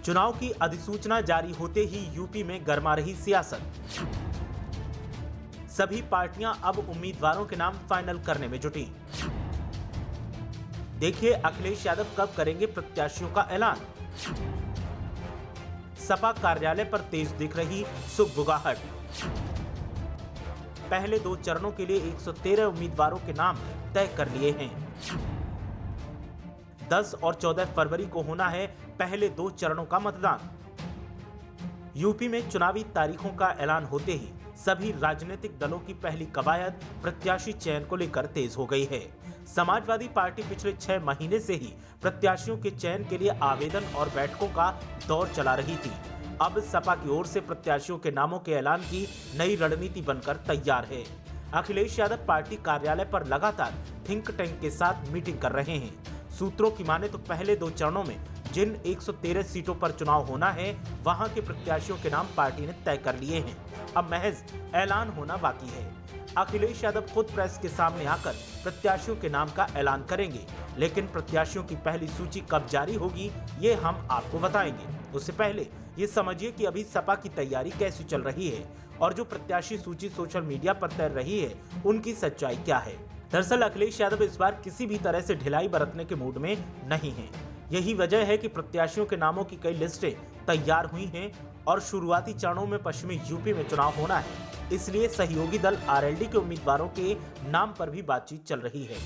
चुनाव की अधिसूचना जारी होते ही यूपी में गर्मा रही सियासत। सभी पार्टियां अब उम्मीदवारों के नाम फाइनल करने में जुटी। देखिए अखिलेश यादव कब करेंगे प्रत्याशियों का ऐलान। सपा कार्यालय पर तेज दिख रही सुगबुगाहट। पहले 2 चरणों के लिए 113 उम्मीदवारों के नाम तय कर लिए हैं। 10 और 14 फरवरी को होना है पहले 2 चरणों का मतदान। यूपी में चुनावी तारीखों का ऐलान होते ही सभी राजनीतिक दलों की पहली कवायद प्रत्याशी चयन को लेकर तेज हो गई है। समाजवादी पार्टी पिछले 6 महीने से ही प्रत्याशियों के चयन के लिए आवेदन और बैठकों का दौर चला रही थी। अब सपा की ओर से प्रत्याशियों के नामों के ऐलान की नई रणनीति बनकर तैयार है। अखिलेश यादव पार्टी कार्यालय पर लगातार थिंक टैंक के साथ मीटिंग कर रहे हैं। सूत्रों की माने तो पहले 2 चरणों में जिन 113 सीटों पर चुनाव होना है वहां के प्रत्याशियों के नाम पार्टी ने तय कर लिए हैं। अब महज ऐलान होना बाकी है। अखिलेश यादव खुद प्रेस के सामने आकर प्रत्याशियों के नाम का ऐलान करेंगे, लेकिन प्रत्याशियों की पहली सूची कब जारी होगी ये हम आपको बताएंगे। उससे पहले ये समझिए कि अभी सपा की तैयारी कैसी चल रही है और जो प्रत्याशी सूची सोशल मीडिया पर तैर रही है उनकी सच्चाई क्या है। दरअसल अखिलेश यादव इस बार किसी भी तरह से ढिलाई बरतने के मूड में नहीं है। यही वजह है कि प्रत्याशियों के नामों की कई लिस्टें तैयार हुई हैं और शुरुआती चरणों में पश्चिमी यूपी में चुनाव होना है, इसलिए सहयोगी दल आरएलडी के उम्मीदवारों के नाम पर भी बातचीत चल रही है।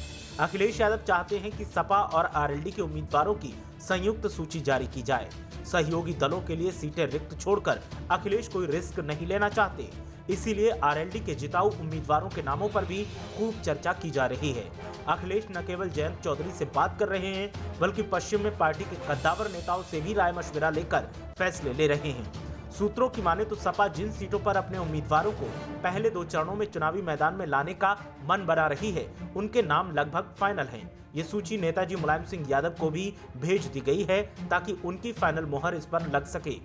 अखिलेश यादव चाहते हैं कि सपा और आरएलडी के उम्मीदवारों की संयुक्त सूची जारी की जाए। सहयोगी दलों के लिए सीटें रिक्त छोड़कर अखिलेश कोई रिस्क नहीं लेना चाहते, इसीलिए आरएलडी के जिताऊ उम्मीदवारों के नामों पर भी खूब चर्चा की जा रही है। अखिलेश न केवल जयंत चौधरी से बात कर रहे हैं, बल्कि पश्चिम में पार्टी के कद्दावर नेताओं से भी राय मशविरा लेकर फैसले ले रहे हैं। सूत्रों की माने तो सपा जिन सीटों पर अपने उम्मीदवारों को पहले 2 चरणों में चुनावी मैदान में लाने का मन बना रही है, उनके नाम लगभग फाइनल हैं। ये सूची नेताजी मुलायम सिंह यादव को भी भेज दी गई है ताकि उनकी फाइनल मोहर इस पर लग सके।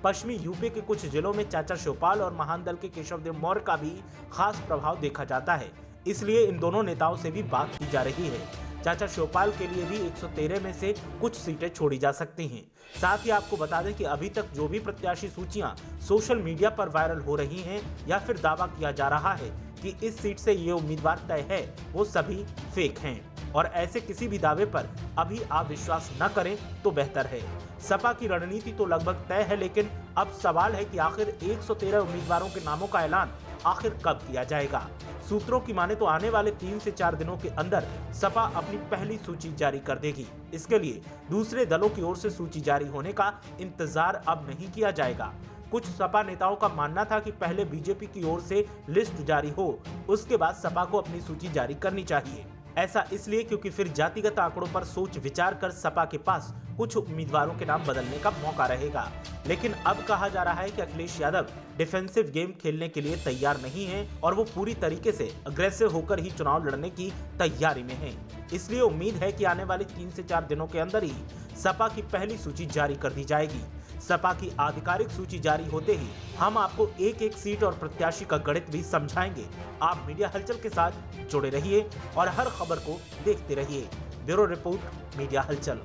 पश्चिमी यूपी के कुछ जिलों में चाचा शिवपाल और महान दल के केशव देव मौर्य का भी खास प्रभाव देखा जाता है, इसलिए इन दोनों नेताओं से भी बात की जा रही है। चाचा शिवपाल के लिए भी 113 में से कुछ सीटें छोड़ी जा सकती हैं। साथ ही आपको बता दें कि अभी तक जो भी प्रत्याशी सूचियां सोशल मीडिया पर वायरल हो रही हैं या फिर दावा किया जा रहा है कि इस सीट से ये उम्मीदवार तय है, वो सभी फेक हैं और ऐसे किसी भी दावे पर अभी आप विश्वास न करें तो बेहतर है। सपा की रणनीति तो लगभग तय है, लेकिन अब सवाल है कि आखिर 113 उम्मीदवारों के नामों का ऐलान आखिर कब किया जाएगा। सूत्रों की माने तो आने वाले 3 से 4 दिनों के अंदर सपा अपनी पहली सूची जारी कर देगी। इसके लिए दूसरे दलों की ओर से सूची जारी होने का इंतजार अब नहीं किया जाएगा। कुछ सपा नेताओं का मानना था कि पहले बीजेपी की ओर से लिस्ट जारी हो, उसके बाद सपा को अपनी सूची जारी करनी चाहिए। ऐसा इसलिए क्योंकि फिर जातिगत आंकड़ों पर सोच विचार कर सपा के पास कुछ उम्मीदवारों के नाम बदलने का मौका रहेगा। लेकिन अब कहा जा रहा है कि अखिलेश यादव डिफेंसिव गेम खेलने के लिए तैयार नहीं है और वो पूरी तरीके से अग्रेसिव होकर ही चुनाव लड़ने की तैयारी में है। इसलिए उम्मीद है कि आने वाले 3 से 4 दिनों के अंदर ही सपा की पहली सूची जारी कर दी जाएगी। सपा की आधिकारिक सूची जारी होते ही हम आपको एक-एक सीट और प्रत्याशी का गणित भी समझाएंगे। आप मीडिया हलचल के साथ जुड़े रहिए और हर खबर को देखते रहिए। ब्यूरो रिपोर्ट, मीडिया हलचल।